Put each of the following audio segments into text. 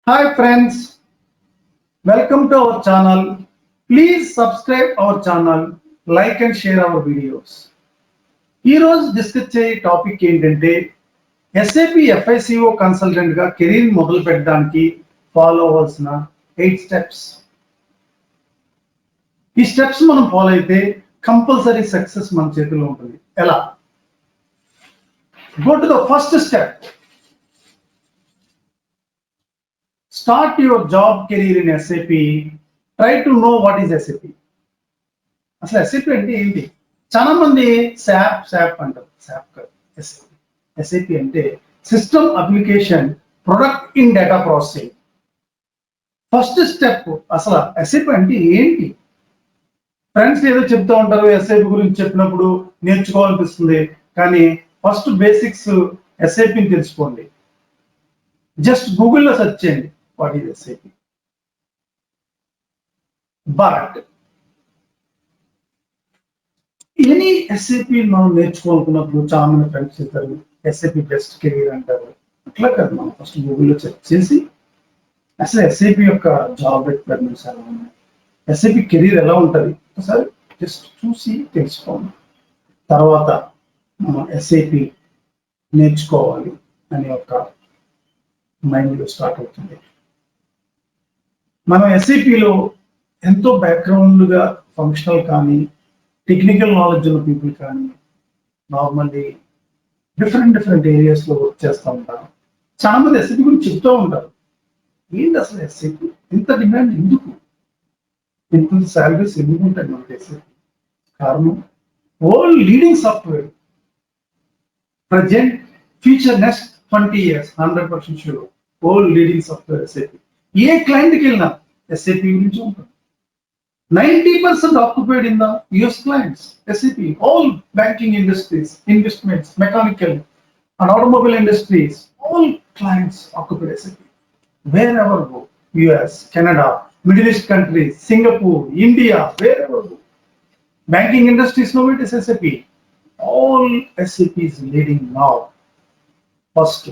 Hi friends, welcome to our channel. Please subscribe our channel, like and share our videos. ఈ రోజు discuss చేయే topic ఏంటంటే SAP FICO consultant గా career మొదలు పెట్టడానికి follow అవ్వాల్సిన 8 steps. ఈ స్టెప్స్ మనం ఫాలో అయితే కంపల్సరీ సక్సెస్ మన చేతిలో ఉంటుంది. ఎలా? Go to the first step. Start your job career in SAP. Try to know what is SAP. అసలు SAP అంటే ఏంటి? చాలా మంది SAP అంటారు. SAP కాదు, SAP. SAP అంటే system application product in data processing. First step అసలు SAP అంటే ఏంటి? ఫ్రెండ్స్ ఏదో చెప్తూ ఉంటారు, SAP గురించి చెప్పినప్పుడు నేర్చుకోవాలనిపిస్తుంది, కానీ ఫస్ట్ బేసిక్స్ SAPని తెలుసుకోండి. జస్ట్ గూగుల్లో సెర్చ్ చేయండి what is SAP. But any SAP మనం నేర్చుకోవాలనుకున్నప్పుడు చాలా మంది ఫ్రెండ్స్ చెప్తారు SAP బెస్ట్ కెరీర్ అంటారు. అట్లా కాదు, మనం ఫస్ట్ గూగుల్లో సెర్చ్ చేసి అసలు SAP యొక్క జాబ్ రిక్వైర్మెంట్స్ ఎలా ఉన్నాయి, SAP కెరీర్ ఎలా ఉంటుంది ఒకసారి జస్ట్ చూసి తెలుసుకోండి. తర్వాత మనం SAP నేర్చుకోవాలి అనే ఒక మైండ్లో స్టార్ట్ అవుతుంది. మనం SAPలో ఎంతో బ్యాక్గ్రౌండ్గా ఫంక్షనల్ కానీ టెక్నికల్ నాలెడ్జ్ ఉన్న పీపుల్ కానీ నార్మల్లీ డిఫరెంట్ ఏరియాస్లో వర్క్ చేస్తూ ఉంటారు. చాలా మంది SAP గురించి చెప్తూ ఉంటారు. ఏంటి అసలు SAP ఇంత డిమాండ్ ఎందుకు, ఇంత శాలరీస్ ఎందుకు ఉంటాయి మనకి SAP? కారణం world leading software, present future next 20 years 100% sure world leading software SAP. ఏ క్లయింట్కి వెళ్ళినా SAP గురించి ఉంటుంది. 90% occupied in the US clients, SAP, all banking industries, investments, mechanical and automobile industries, all clients occupied SAP. Wherever go, US, Canada, Middle East countries, Singapore, India, wherever go, banking industries know it is SAP. All SAP is leading now. First,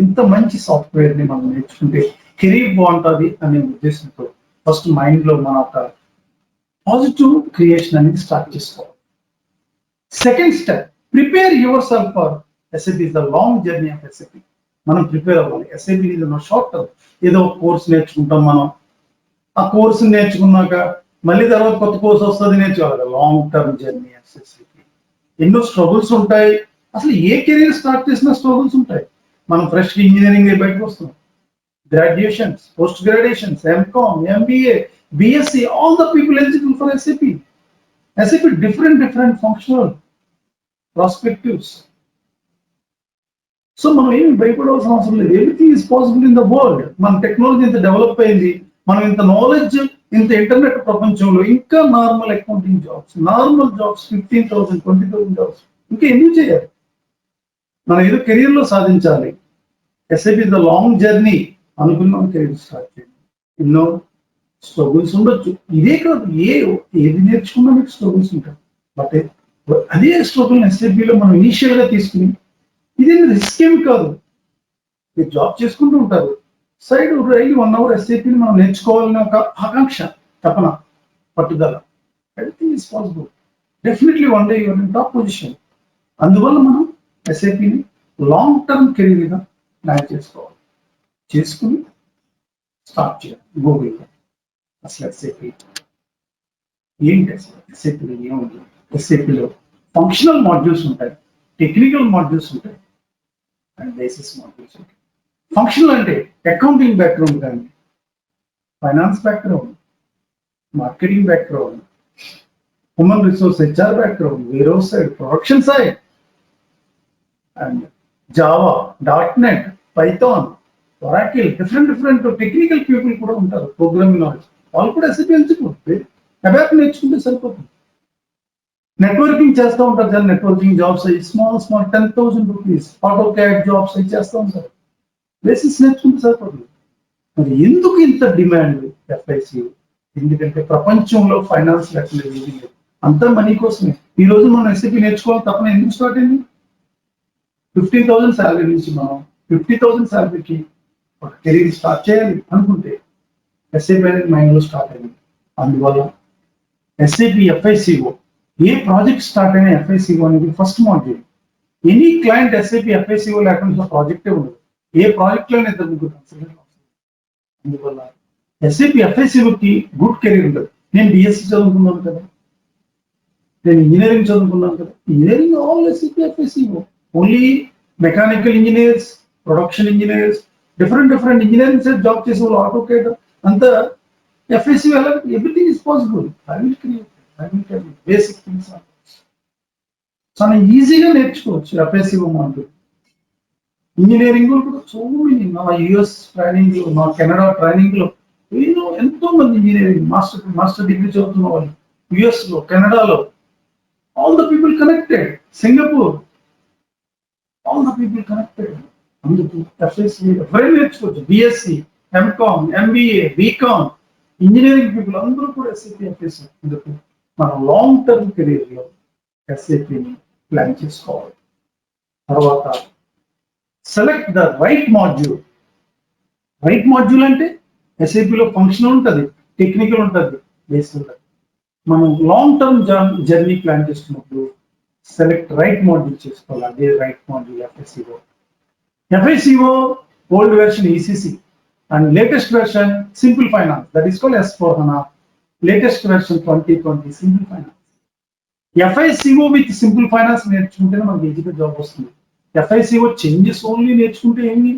ఇంత మంచి software ని మనం నేర్చుకుంటే career బాగుంటుంది అనే ఉద్దేశంతో first mind లో మన ఒక పాజిటివ్ క్రియేషన్ అనేది స్టార్ట్ చేసుకోవాలి. Second step, prepare your self for SAP is the long journey of SAP. మనం ప్రిపేర్ అవ్వాలి. SAP ఇది షార్ట్ టర్మ్, ఏదో కోర్స్ నేర్చుకుంటాం మనం, ఆ కోర్స్ నేర్చుకున్నాక మళ్ళీ తర్వాత కొత్త కోర్స్ వస్తుంది నేర్చుకోవాలి. Long term journey of SAP. ఎన్నో స్ట్రగుల్స్ ఉంటాయి. అసలు ఏ కెరీర్ స్టార్ట్ చేసినా స్ట్రగుల్స్ ఉంటాయి. మనం ఫ్రెష్ ఇంజనీరింగ్ బయటకు వస్తాం, graduations, post graduations, MCom, MBA, BSc, all the people eligible for SAP. SAP different functional perspectives. So మనం ఏమి భయపడవలసిన అవసరం లేదు. Everything is possible in the world. మన టెక్నాలజీ ఇంత డెవలప్ అయింది, మనం ఇంత నాలెడ్జ్, ఇంత ఇంటర్నెట్ ప్రపంచంలో ఇంకా normal accounting jobs, normal jobs 15,000 20,000 jobs ఇంకా ఎందుకు చేయాలి? మనం ఏదో కెరీర్ లో సాధించాలి. SAP is the long journey అనుకున్నాం, కెరీర్ స్టార్ట్ చేయండి. ఎన్నో స్ట్రగుల్స్ ఉండొచ్చు. ఇదే కాదు, ఏది నేర్చుకున్నా మీకు స్ట్రగుల్స్ ఉంటాయి. బట్ అదే స్ట్రగుల్ SAPలో మనం ఇనిషియల్ గా తీసుకుని ఇదేమి రిస్క్ ఏమి కాదు. మీరు జాబ్ చేసుకుంటూ ఉంటారు, సైడ్ రైలు 1 hour SAPని మనం నేర్చుకోవాలనే ఒక ఆకాంక్ష, తపన, పట్టుదల. Everything is possible. Definitely one day you're in top position. అందువల్ల మనం SAPని లాంగ్ టర్మ్ కెరీర్గా ప్లాన్ చేసుకోవాలి. చేసుకుని స్టార్ట్ చేయాలి. గూగుల్లో అసలు SAP ఏంటి, అసలు SAPలో ఏముంది? SAPలో ఫంక్షనల్ మాడ్యూల్స్ ఉంటాయి, టెక్నికల్ మాడ్యూల్స్ ఉంటాయి అండ్ బేసిస్ మాడ్యూల్స్ ఉంటాయి. ఫంక్షనల్ అంటే అకౌంటింగ్ బ్యాక్గ్రౌండ్ కానీ, finance background, marketing background, human resource HR background, warehouse side, production side and Java, .NET, Python, Oracle, different technical people కూడా ఉంటారు, programming knowledge. వాళ్ళు కూడా SAP ఎంచుకుంటే అబాక్ నేర్చుకుంటే సరిపోతుంది. నెట్వర్కింగ్ చేస్తూ ఉంటారు, చాలా నెట్వర్కింగ్ జాబ్స్ అయ్యి స్మాల్ 10,000 రూపీస్ AutoCAD జాబ్స్ అవి చేస్తూ ఉంటారు. బేసిక్స్ నేర్చుకుంటే సరిపోతుంది. మరి ఎందుకు ఇంత డిమాండ్ FICO? ఎందుకంటే ప్రపంచంలో ఫైనాన్స్ లేకుండా ఏది లేదు, అంతా మనీ కోసమే. ఈ రోజు మనం SAP నేర్చుకోవాలి తప్పన ఎందుకు స్టార్ట్ అయింది? 15,000 శాలరీ నుంచి మనం 50,000 శాలరీకి ఒక కెరీర్ స్టార్ట్ చేయాలి అనుకుంటే ఎస్ఏపి అనేది మైండ్లో స్టార్ట్ అయింది. అందువల్ల ఎస్ఏపి ఎఫ్ఐసిఓ ఏ ప్రాజెక్ట్ స్టార్ట్ అయినా ఎఫ్ఐసిఓ అనేది first module. Any client SAP FICO లేకుండా ప్రాజెక్టే ఉండదు. ఏ ప్రాజెక్ట్ లోనే ఇద్దరు ముగ్గురు కన్సల్టెంట్. అందువల్ల ఎస్ఏపి ఎఫ్ఐసిఓకి గుడ్ కెరీర్ ఉంటుంది. నేను బిఎస్సి చదువుకున్నాను కదా, నేను ఇంజనీరింగ్ చదువుకున్నాను కదా, engineering all SAP FICO. Only mechanical engineers, production engineers, different engineering side job చేసే వాళ్ళు, ఆటోకేట్ అంతా ఎఫ్ఐసిఓ ఎలా everything is possible. I will create basic things చాలా ఈజీగా నేర్చుకోవచ్చు ఎఫ్ఐసిఓ మాడ్యూల్. ఇంజనీరింగ్ కూడా సో మెనీ, నా యుఎస్ ట్రైనింగ్ లో, నా కెనడా ట్రైనింగ్ లో ఎంతో మంది ఇంజనీరింగ్ మాస్టర్ డిగ్రీ చదువుతున్న వాళ్ళు యుఎస్ లో, కెనడాలో, all the people connected, Singapore, all the people connected. అందుకు ఎఫ్ఐసిఓ ఎవరైనా నేర్చుకోవచ్చు. BSc, MCom, MBA, BCom, engineering people అందరూ కూడా ఎస్ఏపి ఎఫ్ఐసిఓ. అందుకు మన లాంగ్ టర్మ్ కెరీర్ లో ఎస్ఏపిని ప్లాన్ చేసుకోవాలి. తర్వాత select the right module. Right module అంటే ఎస్ఏపిలో ఫంక్షనల్ ఉంటుంది, టెక్నికల్ ఉంటుంది, బేసిక్ ఉంటుంది. మనం లాంగ్ టర్మ్ జర్నీ ప్లాన్ చేసుకున్నప్పుడు సెలెక్ట్ రైట్ మాడ్యూల్ చేసుకోవాలి. అదే right module FICO. FICO old version ECC and latest version simple finance, that is called S/4HANA. Latest version 2020 simple finance. FICO with simple finance నేర్చుకుంటేనే మనకి ఈజీగా job వస్తుంది. FICO changes only నేర్చుకుంటే ఏంటి,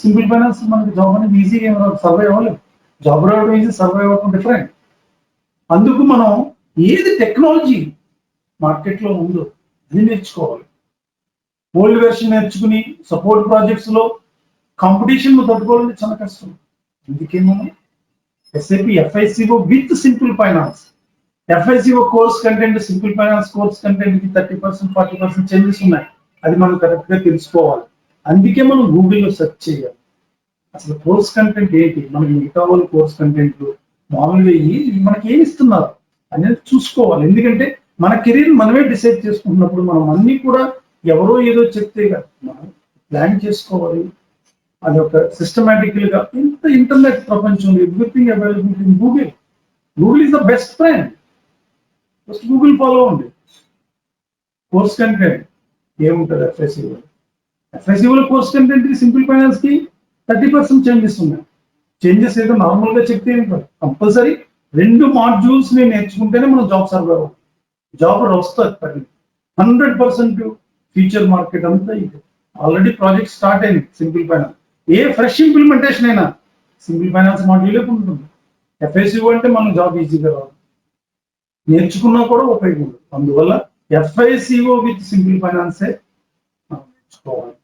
simple finance మనకి job అనేది ఈజీగా survive అవ్వలేదు. జాబ్ రావడం ఈజీ, సర్వైవ్ అవ్వడం డిఫరెంట్. అందుకు మనం ఏది టెక్నాలజీ మార్కెట్లో ఉందో అది నేర్చుకోవాలి. ఓల్డ్ వెర్షన్ నేర్చుకుని సపోర్ట్ ప్రాజెక్ట్స్ లో కాంపిటీషన్ తట్టుకోవాలంటే చాలా కష్టం. అందుకే మనం SAP FICO with simple finance. FICO course content, simple finance course content కి 30% 40% చేంజెస్ ఉన్నాయి. అది మనం కరెక్ట్ గా తెలుసుకోవాలి. అందుకే మనం గూగుల్లో సెర్చ్ చేయాలి. అసలు కోర్స్ కంటెంట్ ఏంటి, మనకి మిగతా వాళ్ళు కోర్స్ కంటెంట్లు మామూలుగా మనకి ఏమి ఇస్తున్నారు అనేది చూసుకోవాలి. ఎందుకంటే మన కెరీర్ మనమే డిసైడ్ చేసుకుంటున్నప్పుడు మనం అన్ని కూడా ఎవరో ఏదో చెప్తే కదా, మనం ప్లాన్ చేసుకోవాలి. అది ఒక సిస్టమేటికల్ గా. ఇంత ఇంటర్నెట్ ప్రపంచంలో everything available in Google. Google is the best friend. First Google follow అవ్వండి. కోర్స్ కంటెంట్ ఏముంటుంది ఎఫ్ఐసిఓ. ఎఫ్ఐసిఓలో కోర్స్ కంటెంట్ కి సింపుల్ ఫైనాన్స్ కి 30% చేంజెస్ ఉన్నాయి. చేంజెస్ ఏదో నార్మల్ గా చెప్తే ఏం కాదు, కంపల్సరీ 2 మాడ్యూల్స్ నేను నేర్చుకుంటేనే మనం జాబ్ సర్వైవ్ అవ్వాలి. జాబ్ వస్తుంది 100%. ఫ్యూచర్ మార్కెట్ అంతా ఇది. ఆల్రెడీ ప్రాజెక్ట్ స్టార్ట్ అయింది సింపుల్ ఫైనాన్స్. ఏ ఫ్రెష్ ఇంప్లిమెంటేషన్ అయినా సింపుల్ ఫైనాన్స్ మాడ్యూలే ఉంటుంది. ఎఫ్ఐసిఓ అంటే మనం జాబ్ ఈజీగా రావాలి, నేర్చుకున్నా కూడా ఉపయోగం ఉంటుంది. అందువల్ల ఎఫ్ఐసిఓ విత్ సింపుల్ ఫైనాన్సే మనం నేర్చుకోవాలి.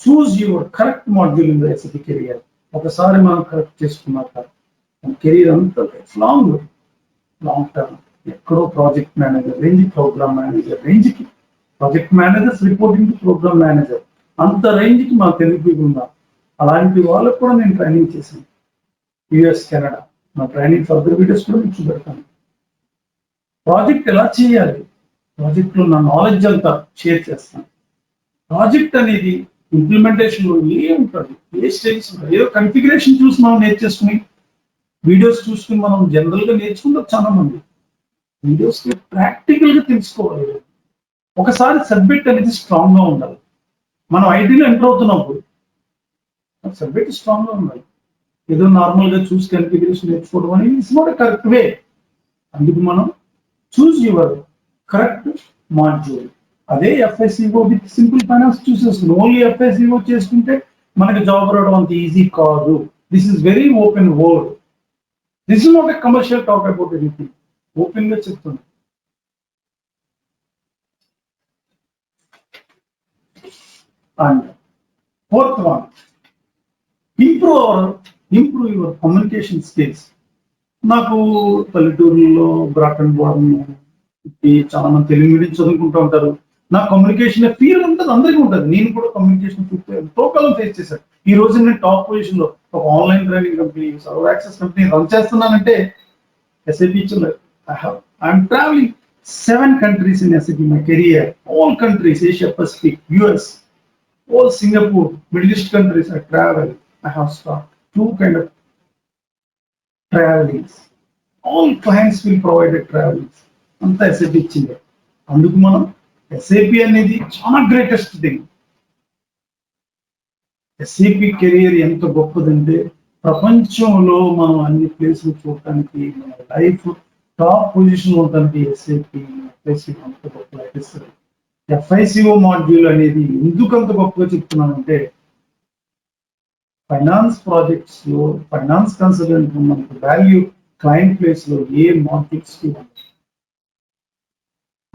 Choose your correct module in the SAP career. ఒకసారి మనం కరెక్ట్ చేసుకున్నాక మన కెరీర్ అంతా లాంగ్ టర్మ్. ఎక్కడో project manager range, program manager రేంజ్కి, project managers reporting to program manager అంత రేంజ్కి మా తెలుగు ఉందా. అలాంటి వాళ్ళకు కూడా నేను ట్రైనింగ్ చేశాను యుఎస్, కెనడా. నా ట్రైనింగ్ ఫర్దర్ వీడియోస్ కూడా మీకు చూపెడతాను. ప్రాజెక్ట్ ఎలా చేయాలి, ప్రాజెక్ట్లో నా నాలెడ్జ్ అంతా షేర్ చేస్తాను. ప్రాజెక్ట్ అనేది ఇంప్లిమెంటేషన్ లో ఉంటుంది, ఏ స్టేజెస్ ఉంటాయి. ఏదో కన్ఫిగరేషన్ చూసి మనం నేర్చేసుకుని, వీడియోస్ చూసుకుని మనం జనరల్ గా నేర్చుకుంటాం. చాలా మంది వీడియోస్ ప్రాక్టికల్ గా తెలుసుకోవాలి. ఒకసారి సబ్జెక్ట్ అనేది స్ట్రాంగ్ గా ఉండాలి. మనం ఐటీలో ఎంటర్ అవుతున్నప్పుడు సబ్జెక్ట్ స్ట్రాంగ్ గా ఉండాలి. ఏదో నార్మల్ గా చూసి కన్ఫిగరేషన్ నేర్చుకోవడం అనేది ఇట్స్ నాట్ కరెక్ట్ వే. అందుకు మనం చూజ్ యువర్ కరెక్ట్ మాడ్యూల్. అదే ఎఫ్ఐసిఓ విత్ సింపుల్ ఫైనాన్స్ చూసేస్తుంది. ఓన్లీ ఎఫ్ఐసిఓ చేసుకుంటే మనకి జాబ్ రావడం అంత ఈజీ కాదు. This is very open world. This is not a commercial talk about anything. Open గా చెప్తుంది. And fourth one, improve your communication skills. నాకు పల్లెటూరులో బ్రాటన్ బోర్న్ చాలా మంది తెలుగు మీడియం చదువుకుంటూ ఉంటారు. నా కమ్యూనికేషన్ ఫీల్ ఉంటుంది, అందరికీ ఉంటుంది. నేను కూడా కమ్యూనికేషన్ ఎంతో కాలం ఫేస్ చేశాను. ఈ రోజు నేను టాప్ పొజిషన్ లో ఒక online training company, serve access company run చేస్తున్నానంటే SAP I'm travelling 7 countries in SAP. My career, all countries, Asia Pacific, US, all Singapore, Middle East countries, I travel. I have started two kind of travelings. All clients will provide a travels. అంతా SAP ఇచ్చింది. అందుకు మనం SAP అనేది చాలా greatest thing. SAP career ఎంత గొప్పదంటే ప్రపంచంలో మనం అన్ని ప్లేసులు చూడటానికి మన లైఫ్ టాప్ పొజిషన్ ఉండటానికి ఎస్ఏపి ఎఫ్ఐసిఓ అంత గొప్ప ఇస్తుంది. ఎఫ్ఐసిఓ మాడ్యూల్ అనేది ఎందుకు అంత గొప్పగా చెప్తున్నానంటే ఫైనాన్స్ ప్రాజెక్ట్స్ లో ఫైనాన్స్ కన్సల్టెంట్ మనకు వాల్యూ క్లయింట్ ప్లేస్ లో ఏ మాడ్యూల్స్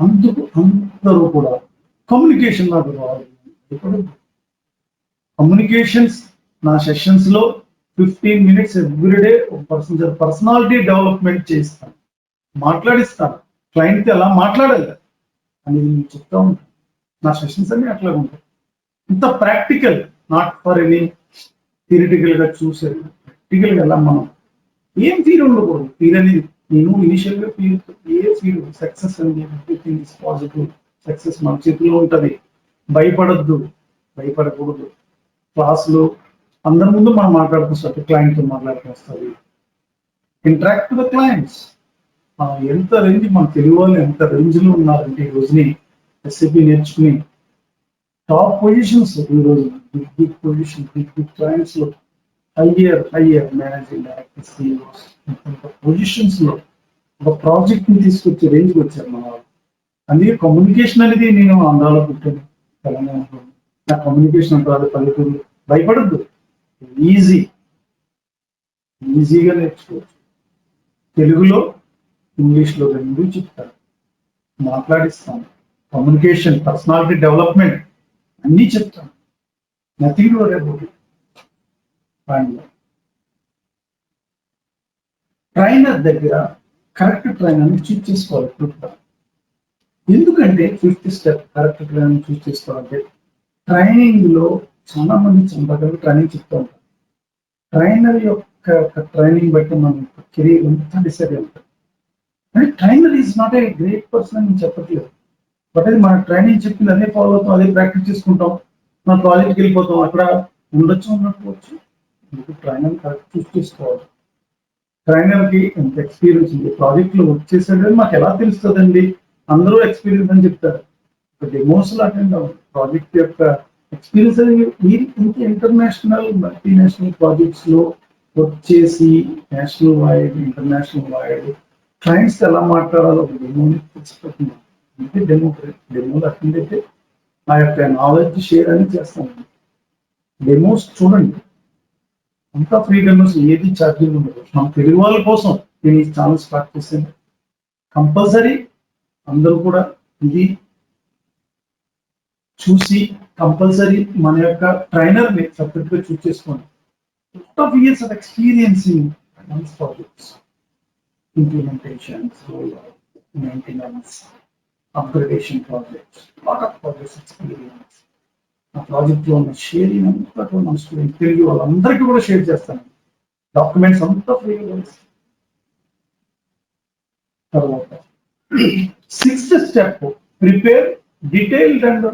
అందుకు అందరూ కూడా కమ్యూనికేషన్ నాకు రావాలి. కమ్యూనికేషన్స్ నా సెషన్స్ లో 15 minutes ఎవ్రీడే పర్సనాలిటీ డెవలప్మెంట్ చేస్తాను, మాట్లాడిస్తాను. క్లయింట్ ఎలా మాట్లాడాలి అనేది నేను చెప్తా ఉంటాను. నా సెషన్స్ అన్ని అట్లా ఉంటాయి. ఇంత practical, not for any theoretical గా చూసేది. ప్రాక్టికల్ గా ఎలా మనం ఏం ఫీల్ ఉండకూడదు. ఫీల్ అనేది నేను ఇనిషియల్ గా ఫీల్ సక్సెస్ అనేది ఎవ్రీథింగ్ ఇస్ పాజిటివ్. సక్సెస్ మన చేతిలో ఉంటది. భయపడద్దు, భయపడకూడదు. క్లాసులో అందరి ముందు మనం మాట్లాడుతూ క్లయింట్తో మాట్లాడుతూ వస్తుంది. Interact the clients. మనం ఎంత రేంజ్, మన తెలుగు వాళ్ళు ఎంత రేంజ్ లో ఉన్నారంటే ఈ రోజుని ఎస్ఏపి నేర్చుకుని టాప్ పొజిషన్స్, ఈ రోజు బిగ్ పొజిషన్, బిగ్ క్లయింట్స్ లో higher managing director, CEOs positions లో ఒక ప్రాజెక్ట్ ని తీసుకొచ్చే రేంజ్కి వచ్చారు మన వాళ్ళు. అందుకే కమ్యూనికేషన్ అనేది నేను ఆంధ్రాలో పుట్టాను, తెలంగాణలో. నా కమ్యూనికేషన్ అంటారు పల్లెటూరు. భయపడద్దు, ఈజీగా నేర్చుకోవచ్చు. తెలుగులో ఇంగ్లీష్లో రెండు చెప్తాను, మాట్లాడిస్తాను. కమ్యూనికేషన్, పర్సనాలిటీ డెవలప్మెంట్ అన్నీ చెప్తాను. Nothing to worry about it. Trainer దగ్గర కరెక్ట్ ట్రైనర్ని చూస్ చేసుకోవాలి. ఎందుకంటే 5th స్టెప్ కరెక్ట్ ట్రైనర్ చూస్ చేసుకోవాలంటే ట్రైనింగ్ లో చాలా మంది చంపగలు ట్రైనింగ్ చెప్తూ ఉంటారు. ట్రైనర్ యొక్క ట్రైనింగ్ బట్టి మనం కెరీర్ ఎంత డిసైడ్ అవుతాం. అంటే trainer is not a great person అని చెప్పట్లేదు. బట్ అది మన ట్రైనింగ్ చెప్పింది అదే ఫాలో అవుతాం, అదే ప్రాక్టీస్ చేసుకుంటాం, మన ప్రాజెక్ట్కి వెళ్ళిపోతాం. అక్కడ ఉండకపోవచ్చు. ట్రైనర్ కరెక్ట్ చూస్ చేసుకోవాలి. ట్రైనర్ కి ఎంత ఎక్స్పీరియన్స్ ఉంది, ప్రాజెక్ట్ లో వర్క్ చేసేది మాకు ఎలా తెలుస్తుందండి? అందరూ ఎక్స్పీరియన్స్ అని చెప్తారు. డెమోస్ లో అటెండ్ అవ్వండి. ప్రాజెక్ట్ యొక్క ఎక్స్పీరియన్స్ అనేది మీరు ఇంత ఇంటర్నేషనల్ మల్టీనేషనల్ ప్రాజెక్ట్స్ లో వర్క్ చేసి national wide international wide clients ఎలా మాట్లాడాలో ఒక డెమోని తెలిసిపోతుంది. అంటే డెమోలు అటెండ్ అయితే ఆ యొక్క నాలెడ్జ్ షేర్ అనేది చేస్తాను. డెమోస్ చూడండి, అంతా ఫ్రీ డెమోస్, ఏది ఛార్జింగ్ ఉండదు. మన తెలుగు వాళ్ళ కోసం నేను ఈ ఛానల్ స్టార్ట్ చేశాను. కంపల్సరీ అందరూ కూడా ఇది చూసి కంపల్సరీ మన యొక్క ట్రైనర్ ని సపరేట్ గా చూస్ చేసుకోండి. Lot of years of experience in finance projects, implementations, maintenance, upgradation projects, lot of projects experience. ఆ ప్రాజెక్ట్ లో ఉన్న షేరింగ్ అంతా మన స్టూడెంట్ తెలుగు వాళ్ళందరికీ కూడా షేర్ చేస్తాను. డాక్యుమెంట్స్ అంతా ఫ్రీగా. తర్వాత 6th step prepare detailed and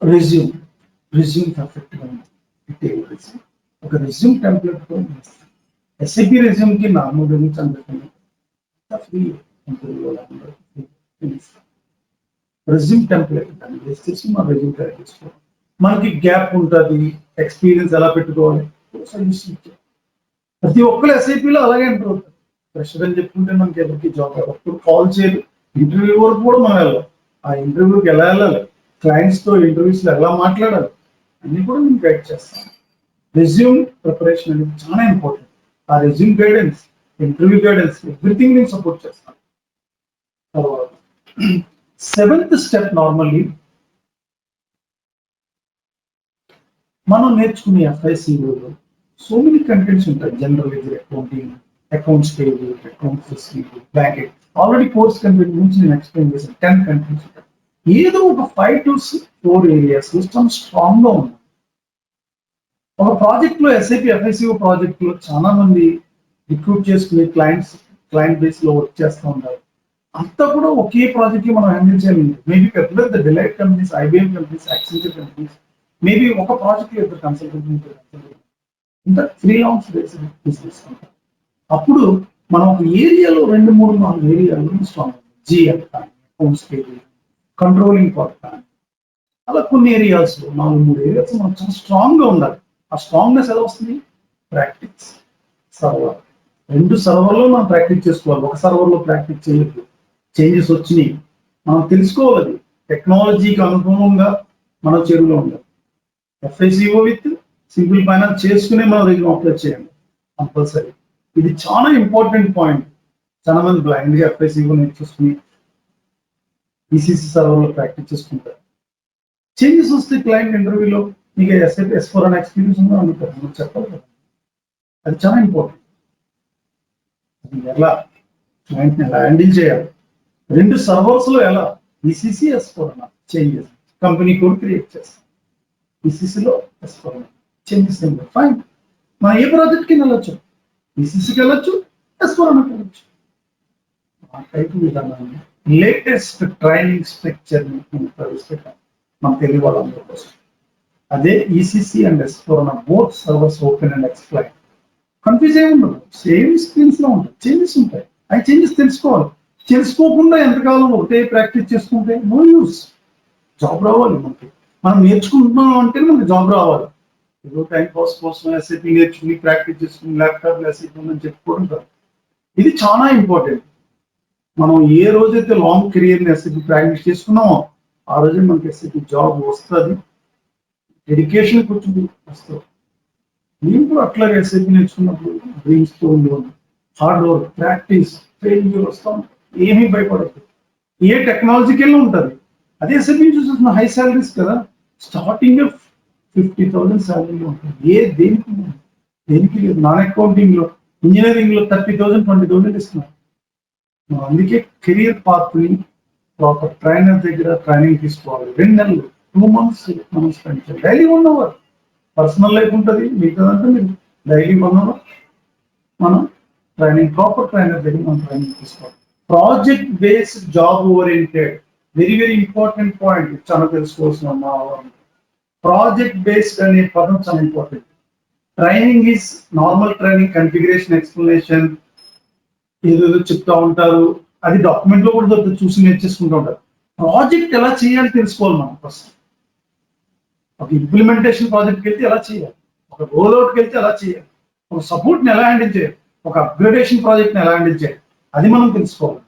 resume perfect గా డీటెయిల్ రెజ్యూమ్. ఒక రెజ్యూమ్ టెంప్లెట్ తో ఎస్ఏపి రెజ్యూమ్ కి నార్మల్ రెజ్యూమ్స్ అందరికీ ఫ్రీ రెజ్యూమ్ టెంప్లెట్ దాన్ని బేస్ చేసి మన రెజ్యూమ్ తయారు చేసుకోవాలి. మనకి గ్యాప్ ఉంటుంది, ఎక్స్పీరియన్స్ ఎలా పెట్టుకోవాలి సజెషన్ ఇచ్చారు. ప్రతి ఒక్కరు ఎస్ఐపిలో అలాగే ఎంటర్ అవుతారు. ఫ్రెషర్ అని చెప్పుకుంటే మనకి ఎవరికి జాబ్ ఒక్కరు కాల్ చేయరు. ఇంటర్వ్యూ వరకు కూడా మనం వెళ్ళాలి. ఆ ఇంటర్వ్యూకి ఎలా వెళ్ళాలి, క్లయింట్స్ తో ఇంటర్వ్యూస్ లో ఎలా మాట్లాడాలి అన్ని కూడా నేను గైడ్ చేస్తాను. రెజ్యూమ్ ప్రిపరేషన్ అనేది చాలా ఇంపార్టెంట్. ఆ resume guidance, interview guidance, everything నేను సపోర్ట్ చేస్తాను. తర్వాత 7th స్టెప్ నార్మల్లీ మనం నేర్చుకునే ఎఫ్ఐసిఓలో సో మెనీ కంటెంట్స్ ఉంటాయి. General ledger accounting, accounts payable, accounts receivable, banking. Already course content నుంచి నేను ఎక్స్ప్లెయిన్ చేశాను. 10 కంటెంట్స్ ఉంటాయి. ఏదో ఒక 5 to 4 ఏరియాస్ చాలా స్ట్రాంగ్ గా ఉంది. ఒక ప్రాజెక్ట్ లో ఎస్ఐపి ఎఫ్ఐసిఓ ప్రాజెక్ట్ లో చాలా మంది రిక్రూట్ చేసుకునే క్లయింట్ బేస్ లో వర్క్ చేస్తూ ఉంటారు. అంతా కూడా ఒకే ప్రాజెక్ట్ మనం హ్యాండిల్ చేయాలి. మేబీ పెద్ద పెద్ద delight companies, IBM companies, Accenture companies, maybe ఒక ప్రాజెక్ట్ లో ఇద్దరు కన్సల్టెంట్ ఇంకా ఫ్రీలాన్స్ బిజినెస్. అప్పుడు మనం ఒక ఏరియాలో 2, 3, 4 ఏరియాలో స్ట్రాంగ్ జిఎల్ కానీ, అకౌంట్స్ కంట్రోలింగ్ పార్ట్ కానీ, అలా కొన్ని ఏరియాస్ 4, 3 ఏరియాస్ మనం చాలా స్ట్రాంగ్ గా ఉండాలి. ఆ స్ట్రాంగ్నెస్ ఎలా వస్తుంది? ప్రాక్టీస్. సర్వర్ 2 సర్వర్లో మనం ప్రాక్టీస్ చేసుకోవాలి. ఒక సర్వర్లో ప్రాక్టీస్ చేయలేదు. చేంజెస్ వచ్చినాయి, మనం తెలుసుకోవాలి. టెక్నాలజీకి అనుగుణంగా మన చెరువులో ఉండాలి. ఎఫ్ఐసిఓ విత్ సింపుల్ ఫైనాన్స్ చేసుకునే మనం రెజ్యూమ్ అప్లై చేయండి కంపల్సరీ. ఇది చాలా ఇంపార్టెంట్ పాయింట్. చాలా మంది బ్లైండ్ గా ఎఫ్ఐసిఓ నేర్చుకుని ఈసీసీ సర్వర్లో ప్రాక్టీస్ చేసుకుంటారు. చేంజెస్ వస్తే క్లయింట్ ఇంటర్వ్యూలో మీకు ఎస్ఐపి S4 అనే ఎక్స్పీరియన్స్ ఉందో అనుకుంటారు, మనం చెప్పాలి కదా. అది చాలా ఇంపార్టెంట్. ఎలా క్లయింట్ని ఎలా హ్యాండిల్ చేయాలి, 2 సర్వర్స్ లో ఎలా ECC S4 changes, company code create చేస్తాం. ఈసీసీలో S4 చేంజెస్ ఫైన్. మనం ఏ ప్రాజెక్ట్కి వెళ్ళొచ్చు, ఈసీసీకి వెళ్ళొచ్చు, S4 వెళ్ళొచ్చు. ఆ టైప్ విధానాన్ని లేటెస్ట్ ట్రైనింగ్ స్ట్రక్చర్ ప్రవేశపెట్టాం మన తెలుగు వాళ్ళందరి కోసం. అదే ECC and S4 both servers open and explain. Confuse ఏమి ఉండదు, సేమ్ స్క్రీన్స్ లో ఉంటాయి, చేంజెస్ ఉంటాయి. ఆ చేంజెస్ తెలుసుకోవాలి. తెలుసుకోకుండా ఎంతకాలం ఒకటే ప్రాక్టీస్ చేసుకుంటే నో యూస్. జాబ్ రావాలి మనకి. మనం నేర్చుకుంటున్నాం అంటే మనకి జాబ్ రావాలి. ఏదో టైం పాస్ కోసం ఎస్ఐపి నేర్చుకుని ప్రాక్టీస్ చేసుకుని ల్యాప్టాప్ ఎస్ఐపి ఉందని చెప్పుకోవడం కాదు. ఇది చాలా ఇంపార్టెంట్. మనం ఏ రోజైతే లాంగ్ కెరియర్ ని ఎస్ఐపి ప్రాక్టీస్ చేసుకున్నామో ఆ రోజే మనకి ఎస్ఐపి జాబ్ వస్తుంది. డెడికేషన్ కూర్చుంది వస్తుంది. నేను కూడా అట్లాగే ఎస్ఐపి నేర్చుకున్నప్పుడు డ్రీమ్స్ తో ఉండేవాడు. హార్డ్ వర్క్, ప్రాక్టీస్, ట్రైనింగ్ వస్తాం. ఏమీ భయపడద్దు. ఏ టెక్నాలజీకి వెళ్ళి ఉంటుంది. అదే ఎస్ఐపి చూసిన హై సాలరీస్ కదా. స్టార్టింగ్ 50,000 సాలరీలో ఉంటుంది. దేనికి లేదు. నాన్ అకౌంటింగ్ లో, ఇంజనీరింగ్ లో 30,000, 20,000 ఇస్తున్నారు. అందుకే కెరియర్ పాత్ ని ప్రాపర్ ట్రైనర్ దగ్గర ట్రైనింగ్ తీసుకోవాలి. 2 నెలలు, 2 months మనం స్పెండ్ చేయాలి. డైలీ 1 hour పర్సనల్ లైఫ్ ఉంటుంది. మిగతాదంటే మీరు డైలీ 1 hour మనం ట్రైనింగ్, ప్రాపర్ ట్రైనర్ దగ్గర మనం ట్రైనింగ్ తీసుకోవాలి. Project based job oriented, very very important point. చాలా తెలుసుకోవాల్సిన ప్రాజెక్ట్ బేస్డ్ అనే పదం చాలా important. Training is normal training, configuration, explanation ఏదేదో చెప్తా ఉంటారు. అది డాక్యుమెంట్ లో కూడా దొరుకుతుంది, చూసి నేర్చేసుకుంటూ ఉంటారు. ప్రాజెక్ట్ ఎలా చేయాలి తెలుసుకోవాలి మనం ఫస్ట్. ఒక ఇంప్లిమెంటేషన్ ప్రాజెక్ట్కి వెళ్తే ఎలా చేయాలి, ఒక రోల్ అవుట్కి వెళ్తే ఎలా చేయాలి, ఒక సపోర్ట్ని ఎలా హ్యాండిల్ చేయాలి, ఒక అప్గ్రేడేషన్ ప్రాజెక్ట్ని ఎలా హ్యాండిల్ చేయాలి, అది మనం తెలుసుకోవాలి.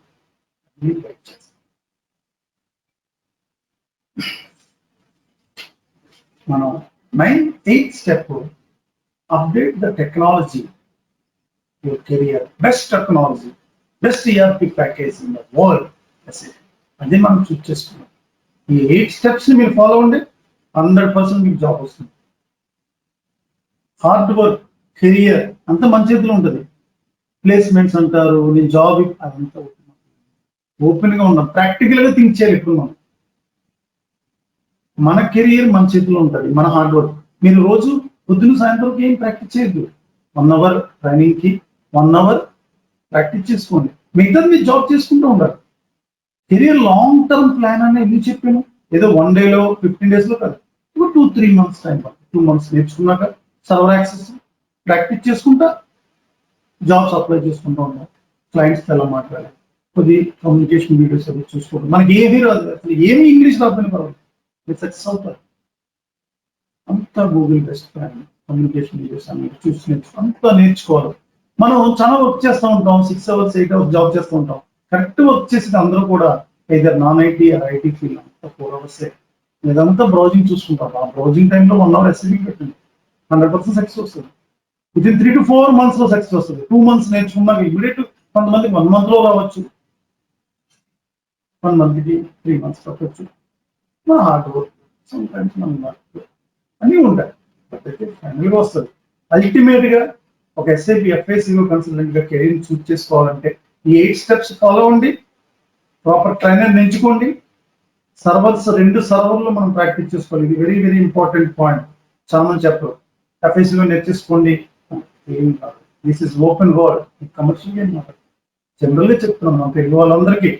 మనం 8th step, update the technology your career, best technology, best ERP package in the world. అదే మనం చూస్ చేసుకున్నాం. ఈ 8 steps ని మీరు ఫాలో అవ్వండి, 100% మీకు జాబ్ వస్తుంది. హార్డ్ వర్క్, కెరియర్ అంతా మన చేతిలో ఉంటుంది. ప్లేస్మెంట్స్ అంటారు, నేను జాబ్, అదంతా ఓపెన్ గా ఉన్నాం. ప్రాక్టికల్ గా థింక్ చేయాలి. ఇప్పుడు మన కెరియర్ మన చేతిలో ఉంటుంది, మన హార్డ్ వర్క్. మీరు రోజు పొద్దున్న సాయంత్రం ఏం ప్రాక్టీస్ చేయొద్దు. 1 hour ట్రైనింగ్ కి 1 hour ప్రాక్టీస్ చేసుకోండి. మిగతాది మీరు జాబ్ చేసుకుంటూ ఉండాలి. కెరియర్ లాంగ్ టర్మ్ ప్లాన్ అని ఎందుకు చెప్పాను? ఏదో 1 dayలో 15 days లో కాదు. 2-3 months టైం పడుతుంది. 2 months నేర్చుకున్నాక సర్వర్ యాక్సెస్ ప్రాక్టీస్ చేసుకుంటా జాబ్స్ అప్లై చేసుకుంటూ ఉంటాం. క్లయింట్స్ ఎలా మాట్లాడాలి, కొద్ది కమ్యూనికేషన్ వీడియోస్ అవి చూసుకోవడం. మనకి ఏమీ రాదు, అసలు ఏమీ ఇంగ్లీష్ రాకపోయినా పర్వాలేదు, మీరు సక్సెస్ అవుతారు. అంతా Google best friend, communication videos అన్ని చూసి అంతా నేర్చుకోవాలి. మనం చాలా వర్క్ చేస్తూ ఉంటాం, 6 hours 8 hours జాబ్ చేస్తూ ఉంటాం. కరెక్ట్ వర్క్ చేసేది అందరూ కూడా either non IT or IT field, అంతా 4 hours. ఇదంతా బ్రౌజింగ్ చూసుకుంటాం. ఆ బ్రౌజింగ్ టైంలో 1 hour ఎస్ఐపి పెట్టండి, 100% సక్సెస్ వస్తుంది. వితిన్ 3 to 4 months లో సక్సెస్ వస్తుంది. 2 months నేర్చుకున్నాక ఇమీడియట్, కొంతమంది 1 month లో రావచ్చు, 1 month కి 3 months పట్టవచ్చు. మన హార్డ్ వర్క్, సమ్ టైమ్స్ మన వర్క్ అన్నీ ఉంటాయి. బట్ అయితే ఫైనల్ గా వస్తుంది. అల్టిమేట్ గా ఒక ఎస్ఐపి ఎఫ్ఐసిఓ కన్సల్టెంట్ గా కెరీర్ చూస్ చేసుకోవాలంటే ఈ 8 steps ఫాలో అవ్వండి. ప్రాపర్ ట్రైనర్ ఎంచుకోండి. సర్వర్స్ 2 సర్వర్లు మనం ప్రాక్టీస్ చేసుకోవాలి. ఇది వెరీ వెరీ ఇంపార్టెంట్ పాయింట్. చాలా మంది చెప్పరు ఎఫ్ఐసిఓ నేర్చేసుకోండి, ఏం కాదు. This is open world, commercial game మాట. జనరల్గా చెప్తున్నాం మన తెలుగు వాళ్ళందరికీ.